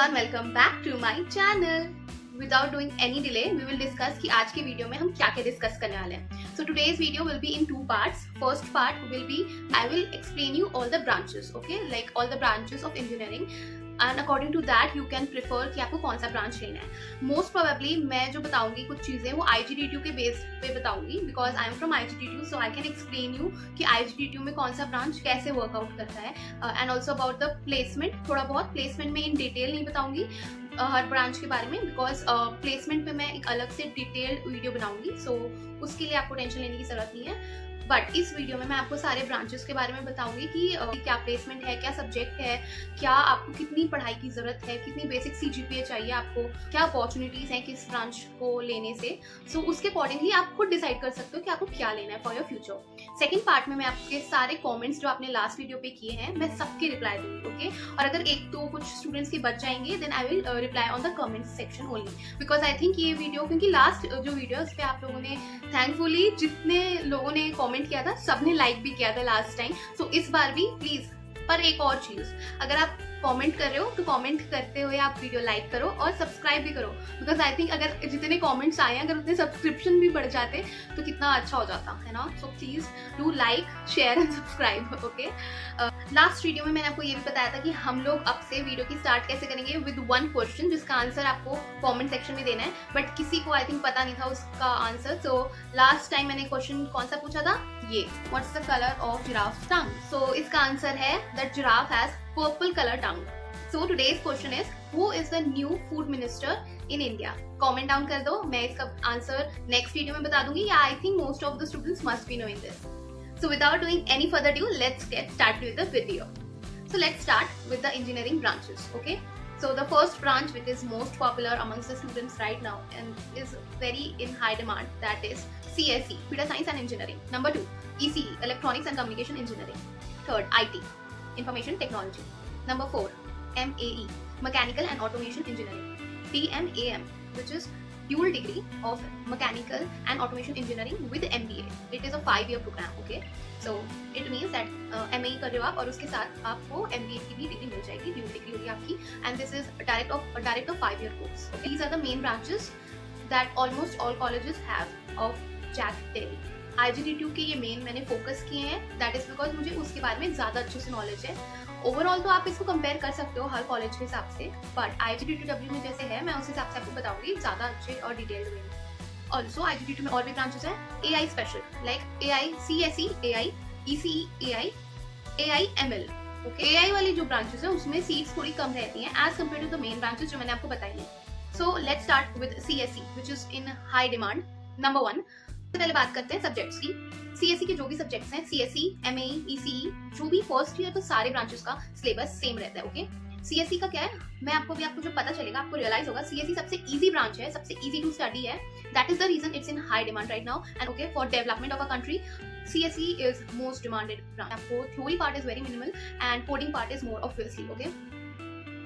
Everyone, welcome back to my channel. Without doing any delay we will discuss कि आज के video में हम क्या क्या डिस्कस करने वाले हैं। So today's video will be in two parts. First part will be I will explain you all the branches, okay, like all the branches of engineering and according to that you can prefer कि आपको कौन सा branch लेना है। Most probably मैं जो बताऊंगी कुछ चीजें वो IGDTU के बेस पे बताऊंगी, because I am from IGDTU, so I can explain you कि IGDTU में कौन सा ब्रांच कैसे वर्कआउट करता है and also about the placement. थोड़ा बहुत प्लेसमेंट में इन डिटेल नहीं बताऊंगी हर ब्रांच के बारे में, बिकॉज प्लेसमेंट पे मैं एक अलग से डिटेल्ड वीडियो बनाऊंगी, सो उसके लिए आपको टेंशन लेने की जरूरत नहीं है। बट इस वीडियो में मैं आपको सारे ब्रांचेस के बारे में बताऊंगी कि क्या प्लेसमेंट है, क्या सब्जेक्ट है, क्या आपको कितनी पढ़ाई की जरूरत है, कितनी बेसिक CGPA चाहिए आपको, क्या अपॉर्चुनिटीज हैं किस ब्रांच को लेने से। सो उसके अकॉर्डिंगली आप खुद डिसाइड कर सकते हो कि आपको क्या लेना है for your future. Second part में मैं आपके सारे कमेंट्स जो आपने लास्ट वीडियो पे किए हैं मैं सबके रिप्लाई दूंगी, ओके। और अगर एक तो कुछ स्टूडेंट्स के बच जाएंगे then I will reply on the comment section only, because I think ये वीडियो, क्योंकि लास्ट जो वीडियो उस पर आप लोगों ने थैंकफुली जितने लोगों ने कमेंट किया था सबने लाइक भी किया था लास्ट टाइम। सो इस बार भी प्लीज, पर एक और चीज, अगर आप कमेंट कर रहे हो तो कमेंट करते हुए आप वीडियो लाइक करो और सब्सक्राइब भी करो, बिकॉज आई थिंक अगर जितने कमेंट्स आए अगर उतने सब्सक्रिप्शन भी बढ़ जाते तो कितना अच्छा हो जाता है ना। So please do like, share and subscribe, okay. Last video में मैंने आपको ये भी बताया था कि हम लोग अब से वीडियो की स्टार्ट कैसे करेंगे विद वन क्वेश्चन जिसका आंसर आपको कमेंट सेक्शन में देना है, बट किसी को आई थिंक पता नहीं था उसका आंसर। सो लास्ट टाइम मैंने क्वेश्चन कौन सा पूछा था, ये, what's the colour of giraffe tongue. So इसका आंसर है that giraffe has purple colour tongue. So today's question is, who is the new food minister in India? Comment down कर दो, मैं इसका आंसर नेक्स्ट वीडियो में बता दूंगी, या I think most of the students must be knowing this. So without doing any further ado, let's get started with the video. So let's start with the engineering branches, okay? So the first branch which is most popular amongst the students right now and is very in high demand, that is CSE, Computer Science and Engineering. Number 2, ECE, Electronics and Communication Engineering. Third, IT, Information Technology. Number 4, MAE, Mechanical and Automation Engineering. DMAM, which is dual degree of Mechanical and Automation Engineering with MBA. It is a 5-year program, okay? So it means that MAE कर रहे हो आप और उसके साथ आपको MBA की भी डिग्री मिल जाएगी, dual degree होगी आपकी, and this is a direct of 5-year course. Okay? These are the main branches that almost all colleges have of JAC Delhi. IGDTU के ये मेन मैंने फोकस किए हैं, दैट इज बिकॉज मुझे उसके बारे में ज्यादा अच्छे से नॉलेज है। ओवरऑल तो आप इसको कंपेयर कर सकते हो हर कॉलेज के हिसाब से, बट IGDTU में जैसे है मैं उस हिसाब से आपको बताऊंगी ज्यादा अच्छे और डिटेल्ड वे में। ऑल्सो IGDTU में और भी ब्रांचेस हैं, AI special, like AI CSE, AI ECE, AI ML, okay. AI वाली जो ब्रांचेस है उसमें सीट्स थोड़ी कम रहती हैं as compare to the main branches जो मैंने आपको बताई है। So let's start with CSE, which is in high demand. Number 1, पहले बात करते हैं सब्जेक्ट्स की। CSE के जो भी सब्जेक्ट्स हैं, CSE, MAE, ECE, जो भी फर्स्ट ईयर तो सारे ब्रांचेस का सिलेबस सेम रहता है, ओके। CSE का क्या है, मैं आपको जो पता चलेगा आपको रियलाइज होगा, CSE सबसे इजी ब्रांच है, सबसे इजी टू स्टडी है, that is the reason it's in high demand right now and okay for development of a country. CSE is most demanded branch. आपको theory part is very minimal and coding part is more obviously, okay.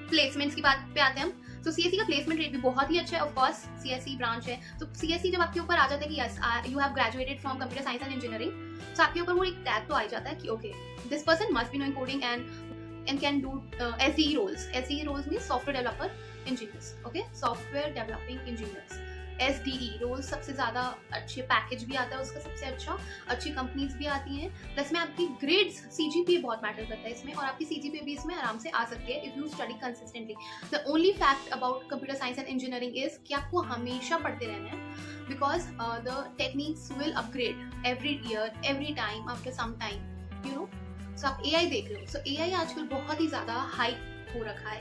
Placements की बात पे आते हैं हम। तो CSE का placement rate भी बहुत ही अच्छा है, ऑफ कोर्स CSE ब्रांच है तो CSE जब आपके ऊपर आ जाता है कि yes you have graduated from computer science and engineering, तो आपके ऊपर वो एक टैग तो आ जाता है कि okay this person must be knowing coding and can do SDE roles. SDE roles means software developer engineers, okay, software developing engineers. SDE roles सबसे ज्यादा अच्छे पैकेज भी आता है उसका, सबसे अच्छा, अच्छी कंपनीज भी आती हैं, प्लस में आपकी ग्रेड्स CGPA बहुत मैटर करता है इसमें, और आपकी CGPA भी इसमें आराम से आ सकती है if you study consistently. The only fact about computer science and engineering is कि आपको हमेशा पढ़ते रहना है, because the techniques will upgrade every year, every time, after some time, you know. So आप AI देख रहे हो, सो AI आजकल बहुत ही ज्यादा हाइप हो रखा है।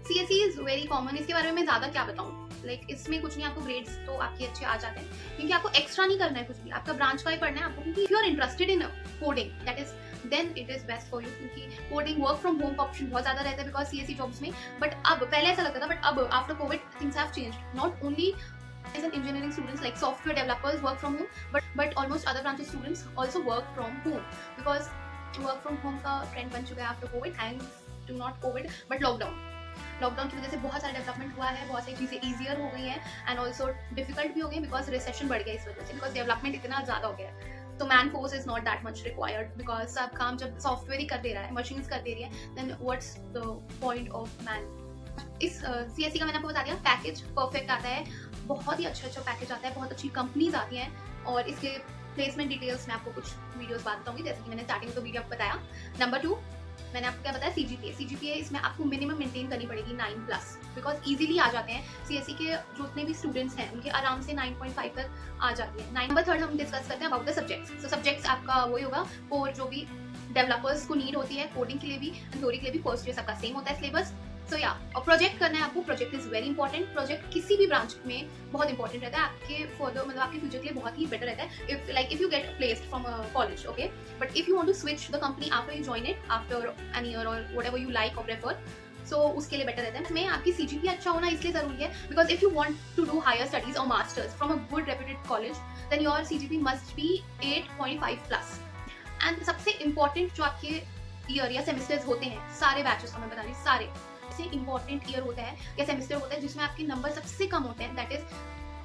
CSE इज वेरी कॉमन, इसके बारे में मैं ज्यादा क्या बताऊं, लाइक इसमें कुछ नहीं, आपको ग्रेड्स तो आपके अच्छे आ जाते हैं क्योंकि आपको एक्स्ट्रा नहीं करना है कुछ भी, आपका ब्रांच का ही पढ़ना है आपको, क्योंकि if you are interested in coding that is then it is best for you, क्योंकि कोडिंग वर्क फ्रॉम होम का ऑप्शन बहुत ज्यादा रहता है बिकॉज CSE जॉब्स में। बट अब पहले ऐसा लगता था, बट अब after covid things have changed, not only as an engineering students like software developers work from home, but almost other branches students also work from home, because work from home का trend बन चुका है after covid, thanks to not covid but lockdown की वजह से बहुत सारा development हुआ है, बहुत सारी चीजें ईजियर हो गई हैं एंड ऑल्सो डिफिकल्ट भी हो गई बिकॉज रिसेशन बढ़ गया इस वजह से, बिकॉज डेवलपमेंट इतना ज्यादा हो गया है तो man force is not that much required, because सब काम जब सॉफ्टवेयर ही कर दे रहा है, मशीन्स कर दे रही है, then what's the point of man इस CSE का मैंने आपको बता दिया, पैकेज परफेक्ट आता है, बहुत ही अच्छा पैकेज आता है, बहुत अच्छी कंपनीज आती हैं और इसके प्लेसमेंट डिटेल्स मैं आपको कुछ वीडियोस बाद बताऊंगी, जैसे कि मैंने स्टार्टिंग में तो वीडियो आपको बताया। नंबर 2 मैंने आपको क्या बताया, CGPA इसमें आपको मिनिमम मेंटेन करनी पड़ेगी 9+, बिकॉज इजीली आ जाते हैं CSE के जितने भी स्टूडेंट्स हैं उनके आराम से 9.5 तक आ जाती है। नंबर 3 हम डिस्कस करते हैं अबाउट द सब्जेक्ट्स। तो सब्जेक्ट्स आपका वही होगा, और जो भी डेवलपर्स को नीड होती है कोडिंग के लिए भी, थ्योरी के लिए भी, फर्स्ट ईयर सबका सेम होता है सिलेबस। सो या, और प्रोजेक्ट करना है आपको, project is very important. Project किसी भी ब्रांच में बहुत इंपॉर्टेंट रहता है, आपके फर्दर मतलब आपके फ्यूचर के लिए बहुत ही बेटर रहता है। If you get placed from college, okay, but if you want to switch the company after you join it after an year और व्हाटएवर यू लाइक और प्रेफर, सो उसके लिए बेटर रहता है। इसमें आपकी CGPA अच्छा होना इसलिए जरूरी है because if you want to do higher studies और masters from a good reputed college, then your CGPA must be 8.5+। एंड सबसे इंपॉर्टेंट जो आपके ईयर या सेमेस्टर्स होते हैं, सारे बैचेस को मैं बता रही हूँ, सारे से इंपॉर्टेंट ईयर होता है या सेमेस्टर होता है जिसमें आपके नंबर सबसे कम होते हैं, that is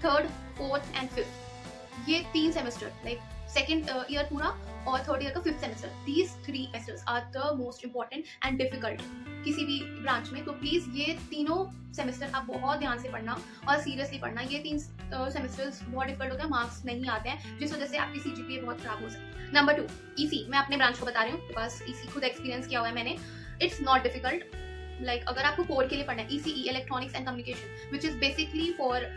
3rd, 4th and 5th। ये 3 सेमेस्टर, लाइक सेकेंड ईयर पूरा और 3rd ईयर का 5th semester, these 3 semesters are the most important and difficult किसी भी ब्रांच में। तो प्लीज ये तीनों सेमेस्टर आप बहुत ध्यान से पढ़ना और सीरियसली पढ़ना। ये 3 सेमेस्टर्स बहुत डिफिकल्ट होते हैं, मार्क्स नहीं आते हैं, जिस वजह से आपकी CGPA बहुत खराब हो सकती है। नंबर 2 EC, मैं अपने ब्रांच को बता रही हूँ, बस EC खुद एक्सपीरियंस किया हुआ है मैंने। इट्स नॉट डिफिकल्ट, लाइक अगर आपको कोर के लिए पढ़ना है, ECE electronics and communication, which is basically for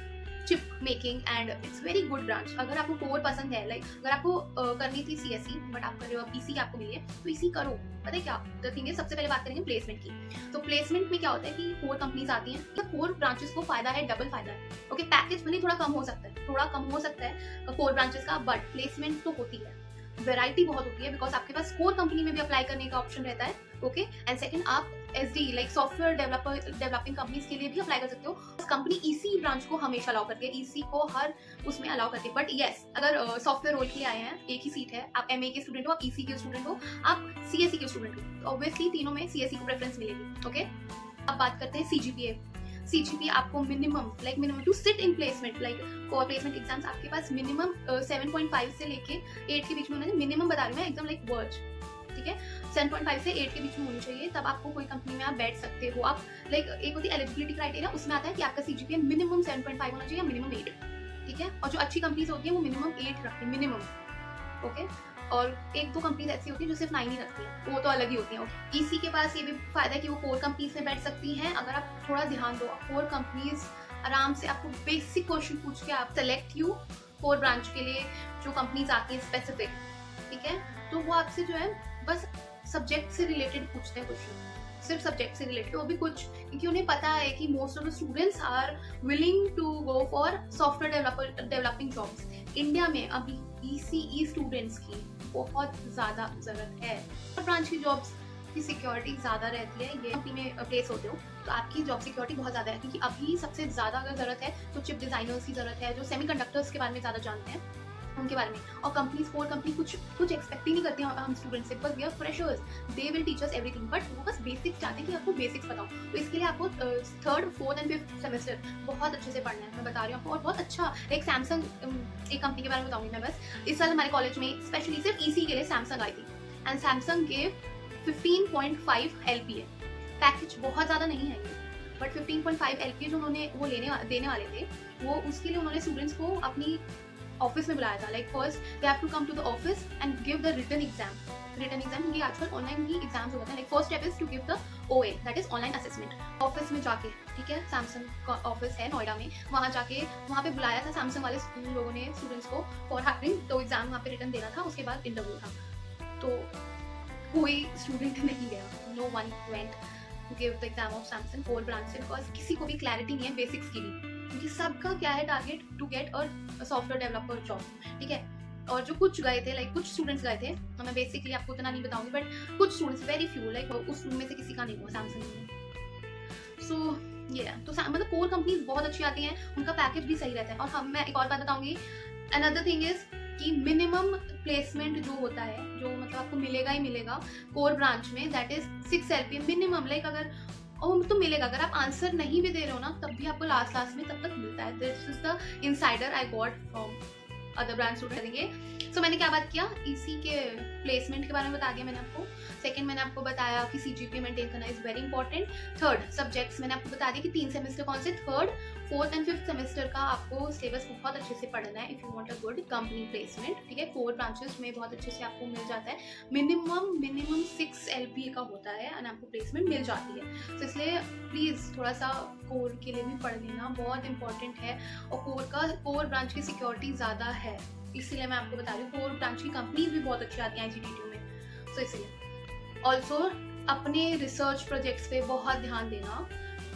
chip making and it's very good branch. अगर आपको कोर पसंद है, लाइक अगर आपको करनी थी CSE बट आप कर रहे हो अब EC आपको मिली है, तो EC करो। पता है क्या द थिंग है, सबसे पहले बात करेंगे प्लेसमेंट की। तो प्लेसमेंट में क्या होता है कि कोर कंपनीज आती हैं, तो कोर ब्रांचेस को फायदा है, डबल फायदा है। ओके, पैकेज भले थोड़ा कम हो सकता है कोर ब्रांचेस का, बट प्लेसमेंट तो होती है, वैरायटी बहुत होती है, बिकॉज आपके पास कोर कंपनी में भी अप्लाई करने का ऑप्शन रहता है। ओके, एंड सेकंड आप SD like software developing companies के लिए भी अप्लाई कर सकते हो। कंपनी EC ब्रांच को हमेशा अलाउ करती है, EC को हर उसमें अलाउ करती है। बट येस, अगर सॉफ्टवेयर रोल के लिए आए हैं, एक ही सीट है, आप MA के स्टूडेंट हो, आप EC के स्टूडेंट हो, आप CSE के स्टूडेंट हो, तो ऑब्वियसली तीनों में CSE को प्रेफरेंस मिलेगी। ओके, अब बात करते हैं CGPA आपको minimum to sit in placement, like for placement exams आपके पास मिनिमम 7.5 से लेके 8 के बीच में, उन्होंने मिनिमम बता रही हूँ मैं, एकदम लाइक वर्ज, ठीक है, 7.5 से 8 के बीच में होनी चाहिए, तब आपको कोई कंपनी में आप बैठ सकते हो। आप लाइक एक होती है एलिजिबिलिटी क्राइटेरिया, उसमें आता है कि आपका CGPA मिनिमम 7.5 होना चाहिए, मिनिमम 8, ठीक है। और जो अच्छी कंपनीज होती है वो मिनिमम 8 रखती है, मिनिमम। ओके, और 1-2 कंपनीज ऐसी होती है जो सिर्फ 9 ही रखती है, वो तो अलग ही होती है। EC के पास ये भी फायदा है कि वो कोर कंपनीज में बैठ सकती हैं। अगर आप थोड़ा ध्यान दो, कोर कंपनीज आराम से आपको बेसिक क्वेश्चन पूछ के आप सेलेक्ट यू कोर ब्रांच के लिए जो कंपनीज आती है स्पेसिफिक, ठीक है, तो वो आपसे जो है बस सब्जेक्ट से रिलेटेड पूछते हैं क्वेश्चन, सिर्फ सब्जेक्ट से रिलेटेड, वो भी कुछ क्योंकि उन्हें पता है कि most of the students are willing to go for software developing jobs. India में अभी ECE स्टूडेंट्स की बहुत ज्यादा जरूरत है। ब्रांच की जॉब्स की सिक्योरिटी ज्यादा रहती है, ये कंपनी में प्लेस होते हो तो आपकी जॉब सिक्योरिटी बहुत ज्यादा है, क्योंकि अभी सबसे ज्यादा अगर जरूरत है तो चिप डिजाइनर्स की जरूरत है, जो सेमीकंडक्टर्स के बारे में ज्यादा जानते हैं उनके बारे में। और कंपनीज, कोर कंपनी कुछ एक्सपेक्ट ही नहीं करती हैं हम स्टूडेंट से, बस we are freshers, they will teach us everything, but वो बस बेसिक्स चाहते हैं कि आपको बेसिक्स बताओ। तो इसके लिए आपको 3rd, 4th and 5th semester बहुत अच्छे से पढ़ना है, मैं बता रही हूँ आपको। और बहुत अच्छा एक सैमसंग, एक कंपनी के बारे में बताऊंगी मैं बस। इस साल हमारे कॉलेज में स्पेशली सिर्फ EC के लिए सैमसंग आई थी, and Samsung gave 15.5 LPA, package बहुत ज्यादा नहीं है बट 15.5 LPA जो उन्होंने वो देने वाले थे, वो उसके लिए उन्होंने स्टूडेंट्स को अपनी ऑफिस में बुलाया था। Like first they have to come to the office and give the written exam, क्योंकि आजकल ऑनलाइन ही एग्जाम्स हो जाते हैं। Like first step is to give the OA, that is online assessment. Office में जाके, ठीक है, सैमसंग का ऑफिस है नोएडा में, वहाँ जाके वहाँ पे बुलाया था सैमसंग वाले लोगों ने स्टूडेंट्स को फॉर हैविंग, तो एग्जाम वहाँ पे रिटन देना था, उसके बाद इंटरव्यू था। तो कोई स्टूडेंट नहीं गया, no one went to give the exam of Samsung core branch से, बिकॉज किसी को भी क्लैरिटी नहीं है बेसिक्स की भी, क्योंकि सबका क्या है target to get a software developer job, ठीक है। और जो कुछ गए थे, लाइक कुछ स्टूडेंट्स गए थे, तो मैं बेसिकली आपको इतना नहीं बताऊंगी, बट कुछ स्टूडेंट्स, वेरी फ्यू, लाइक उस में से किसी का नहीं हुआ सैमसंग में। सो ये तो मतलब कोर कंपनीज बहुत अच्छी आती हैं, उनका पैकेज भी सही रहता है। और मैं एक और बात बताऊंगी, अनदर थिंग इज कि मिनिमम प्लेसमेंट जो होता है, जो मतलब आपको मिलेगा ही मिलेगा कोर ब्रांच में, that is 6 LPA minimum. Like अगर तो मिलेगा, अगर आप आंसर नहीं भी दे रहे हो ना, तब भी आपको लास्ट में तब तक मिलता है। This is the insider I got from other branch student. So मैंने क्या बात किया, इसी के प्लेसमेंट के बारे में बता दिया मैंने आपको। सेकंड मैंने आपको बताया कि CGPA मेंटेन करना is very important. Third subjects मैंने आपको बता दिया कि 3 सेमेस्टर कौन से, third, fourth and fifth semester का आपको सिलेबस बहुत अच्छे से पढ़ना है if you want a good company placement, ठीक है। कोर ब्रांचेस में बहुत अच्छे से आपको मिल जाता है, मिनिमम 6 LPA का होता है और आपको प्लेसमेंट मिल जाती है। तो इसलिए प्लीज़ थोड़ा सा कोर के लिए भी पढ़ लेना, बहुत इंपॉर्टेंट है। और कोर ब्रांच की सिक्योरिटी ज़्यादा है, इसीलिए मैं आपको बता रही हूँ। कोर ब्रांच की कंपनीज भी बहुत अच्छी आती हैं IGDTU में, तो इसलिए ऑल्सो अपने रिसर्च प्रोजेक्ट्स पे बहुत ध्यान देना।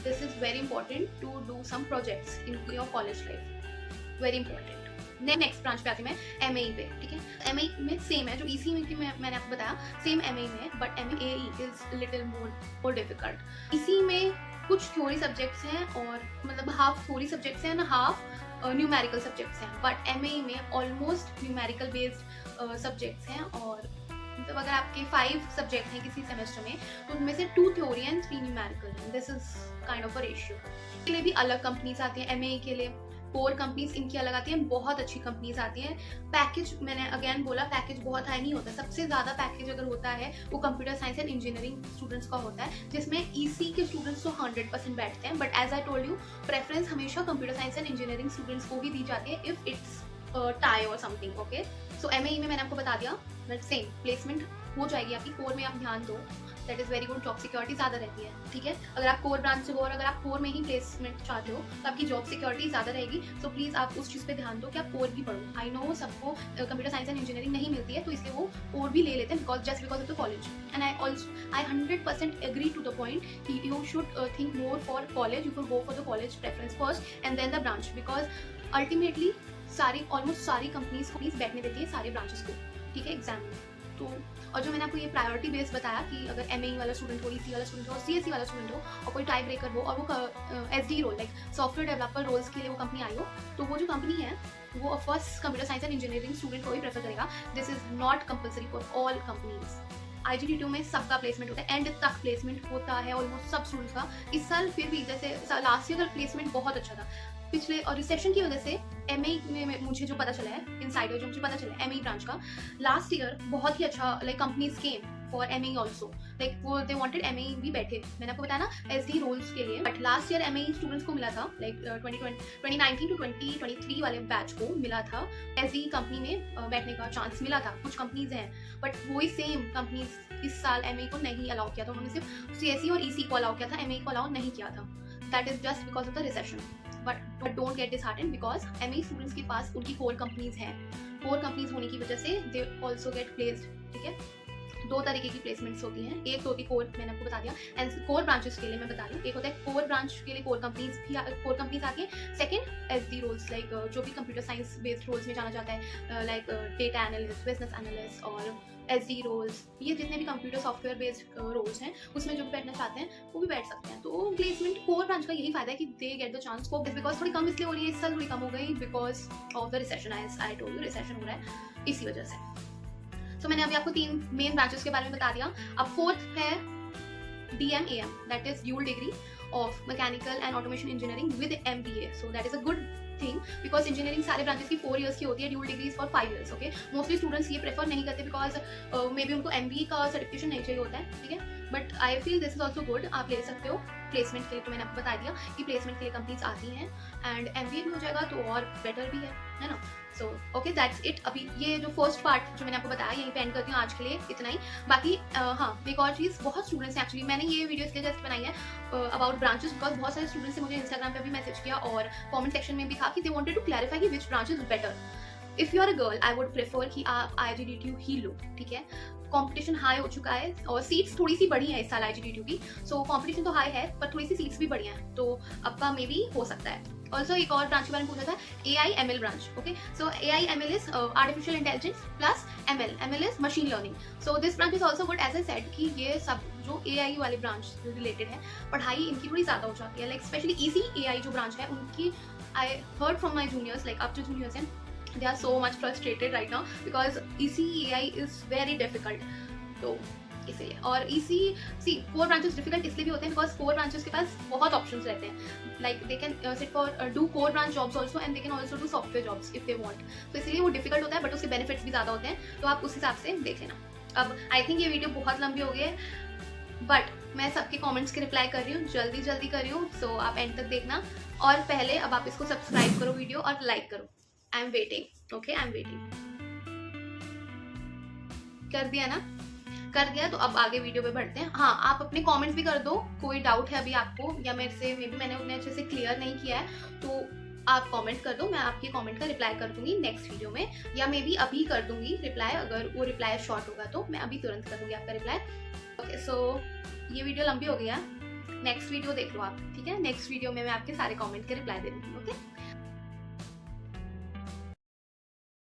This is very important to do some projects in your college life, very important. Next branch पे आती मैं MAE पे, ठीक है। MAE में सेम है जो EC में मैंने आपको बताया, सेम MAE में है, but MAE is little more difficult. EC में कुछ थ्योरी सब्जेक्ट्स हैं और मतलब हाफ थ्योरी सब्जेक्ट्स हैं ना, हाफ न्यूमेरिकल सब्जेक्ट्स हैं, बट MAE में ऑलमोस्ट न्यूमेरिकल बेस्ड सब्जेक्ट्स हैं। और मतलब अगर आपके 5 सब्जेक्ट हैं किसी सेमेस्टर में, तो उनमें से 2 थ्योरी एंड 3 न्यूमेरिकल हैं। This is kind of a ratio. के लिए भी अलग कंपनीज आती हैं, MAE के लिए कोर कंपनीज इनकी अलग आती हैं, बहुत अच्छी कंपनीज आती हैं। पैकेज मैंने अगेन बोला, पैकेज बहुत हाई नहीं होता। सबसे ज़्यादा पैकेज अगर होता है वो computer science and engineering students का होता है, जिसमें EC के स्टूडेंट्स तो 100% बैठते हैं, but as I told you, preference हमेशा computer science and engineering students को भी दी जाती है इफ इट्स टाई और समथिंग, ओके। सो MAE में मैंने आपको बता दिया, बट सेम प्लेसमेंट हो जाएगी आपकी। कोर में आप ध्यान दो, that is very good, job security ज़्यादा रहती है, ठीक है। अगर आप कोर ब्रांच से हो और अगर आप कोर में ही प्लेसमेंट चाहते हो तो आपकी जॉब सिक्योरिटी ज़्यादा रहेगी। सो प्लीज़ आप उस चीज़ पे ध्यान दो कि आप कोर भी पढ़ो। आई नो सबको कंप्यूटर साइंस एंड इंजीनियरिंग नहीं मिलती है, तो इसलिए वो कोर भी ले लेते हैं just because of the college. And I 100% agree to the point कि you should think more for college, you should go for the college preference first and then the branch, because ultimately almost सारी companies बैठने देती है सारे branches को, ठीक है, exam में। तो और जो मैंने आपको ये प्रायोरिटी बेस बताया कि अगर MAE वाला स्टूडेंट हो, EC वाला स्टूडेंट हो, CSE वाला स्टूडेंट हो और कोई टाई ब्रेकर हो और वो SD role like software developer roles के लिए वो कंपनी आई हो, तो वो जो कंपनी है वो of course computer science and engineering student को ही प्रेफर करेगा। This is not compulsory for all companies. IGDTU में सबका प्लेसमेंट होता है, एंड तक प्लेसमेंट होता है ऑलमोस्ट सब स्टूडेंट्स का। इस साल फिर भी जैसे लास्ट ईयर का प्लेसमेंट बहुत अच्छा था, पिछले और रिसेशन की वजह से MAE में मुझे जो पता चला है, इनसाइडर जो मुझे पता चला है MAE ब्रांच का, लास्ट ईयर बहुत ही अच्छा like companies came for MAE also, like वो दे वांटेड MAE भी बैठे। मैंने आपको बताया ना SD रोल्स के लिए, but last year MAE students को मिला था, लाइक 2019 टू 2023 वाले बैच को मिला था SD कंपनी में बैठने का चांस मिला था। कुछ कंपनीज हैं, बट वही सेम कंपनीज इस साल MAE को नहीं अलाउ किया था, उन्होंने सिर्फ CSE और EC को अलाउ किया था, MAE को अलाउ नहीं किया था। That is just because of the recession. But don't get disheartened because MAE students के पास उनकी कोर कंपनीज हैं, कोर कंपनीज होने की वजह से दे ऑल्सो गेट प्लेस्ड, ठीक है। 2 तरीके की प्लेसमेंट्स होती हैं, एक होती है कोर, मैंने आपको बता दिया, एंड कोर ब्रांचेस के लिए मैं बता रही हूँ, एक होता है कोर ब्रांच के लिए कोर कंपनीज आती है। सेकंड SD रोल्स, लाइक जो भी कंप्यूटर साइंस बेस्ड रोल्स में जाना जाता है, like data analyst, business analyst और SD रोल्स, ये जितने भी कंप्यूटर सॉफ्टवेयर बेस्ड रोल्स हैं उसमें जो भी बैठना चाहते हैं वो भी बैठ सकते हैं। तो प्लेसमेंट कोर ब्रांच का यही फायदा है कि they get the chance for this, because थोड़ी कम इसलिए हो रही है, इस साल थोड़ी कम हो गई because of the recession. I told you recession हो रहा है इसी वजह से। तो मैंने अभी आपको 3 मेन ब्रांचेस के बारे में बता दिया। अब फोर्थ है DMAM, that is dual degree of mechanical and automation engineering with MBA। So that is a good thing because engineering सारे ब्रांचेस की 4 years की होती है, dual degree for 5 years, okay. Mostly students ये प्रेफर नहीं करते because may be उनको MBA का सर्टिफिकेशन नहीं चाहिए होता है, ठीक है। But I feel this is also good, आप ले सकते हो प्लेसमेंट के लिए। तो मैंने आपको बता दिया कि प्लेसमेंट के लिए कंपनीज आती हैं एंड MBA भी हो जाएगा तो और बेटर भी है ना। So okay that's it. अभी ये जो फर्स्ट पार्ट जो मैंने आपको बताया यहीं पे एंड करती हूँ आज के लिए, इतना ही। बाकी हाँ, एक और चीज़, बहुत स्टूडेंट्स हैं एक्चुअली, मैंने ये वीडियो इसलिए जस्ट बनाई है अबाउट ब्रांचेस बिकॉज बहुत सारे स्टूडेंट्स ने मुझे इंस्टाग्राम पे भी मैसेज किया और कमेंट सेक्शन में भी था कि दे वांटेड टू क्लैरिफाई कि which branch is better. If you are a girl I would prefer कि आप IGDTU ही लो, ठीक है। कंपटीशन हाई हो चुका है और सीट्स थोड़ी सी बढ़ी है इस साल IGDTU की, सो कंपटीशन तो हाई है पर थोड़ी सी सीट्स भी बढ़ी हैं, तो आपका मे बी हो सकता है। ऑल्सो एक और ब्रांच के बारे में पूछा था, AI/ML branch, okay. So AI/ML is artificial intelligence plus ML is machine learning. So this branch is also good, as I said कि ये सब जो AI वाले ब्रांच रिलेटेड है, पढ़ाई इनकी थोड़ी ज़्यादा हो जाती है, लाइक स्पेशली EC AI जो ब्रांच है उनकी, I heard from my juniors, like up to juniors and they are so much frustrated right now because EC AI is very difficult. तो इसीलिए। और इसी सी 4 ब्रांचेस डिफिकल्ट इसलिए भी होते हैं बिकॉज 4 ब्रांचेस के पास बहुत ऑप्शंस रहते हैं, like they can sit for do core branch jobs also and they can also do software jobs if they want. तो इसलिए वो डिफिकल्ट होता है, बट उसके बेनिफिट्स भी ज़्यादा होते हैं, तो आप उस हिसाब से देख लेना। अब आई थिंक ये वीडियो बहुत लंबी हो गई है, बट मैं सबके कमेंट्स के रिप्लाई कर रही हूँ, जल्दी कर रही हूँ, सो आप एंड तक देखना। और पहले अब आप इसको सब्सक्राइब करो वीडियो और लाइक करो। I am waiting, okay, I am waiting. कर दिया ना? कर दिया, तो अब आगे वीडियो पे बढ़ते हैं। हाँ, आप अपने कमेंट्स भी कर दो, कोई डाउट है अभी आपको या मेरे से मे बी मैंने उन्हें अच्छे से क्लियर नहीं किया है तो आप कमेंट कर दो, मैं आपके कमेंट का रिप्लाई कर दूंगी नेक्स्ट वीडियो में, या मे बी अभी कर दूंगी रिप्लाई, अगर वो रिप्लाई शॉर्ट होगा तो मैं अभी तुरंत कर दूंगी आपका रिप्लाई। ओके, सो ये वीडियो लंबी हो गई है, नेक्स्ट वीडियो देख लो आप, ठीक है? नेक्स्ट वीडियो में मैं आपके सारे कमेंट के रिप्लाई दे दूंगी। ओके।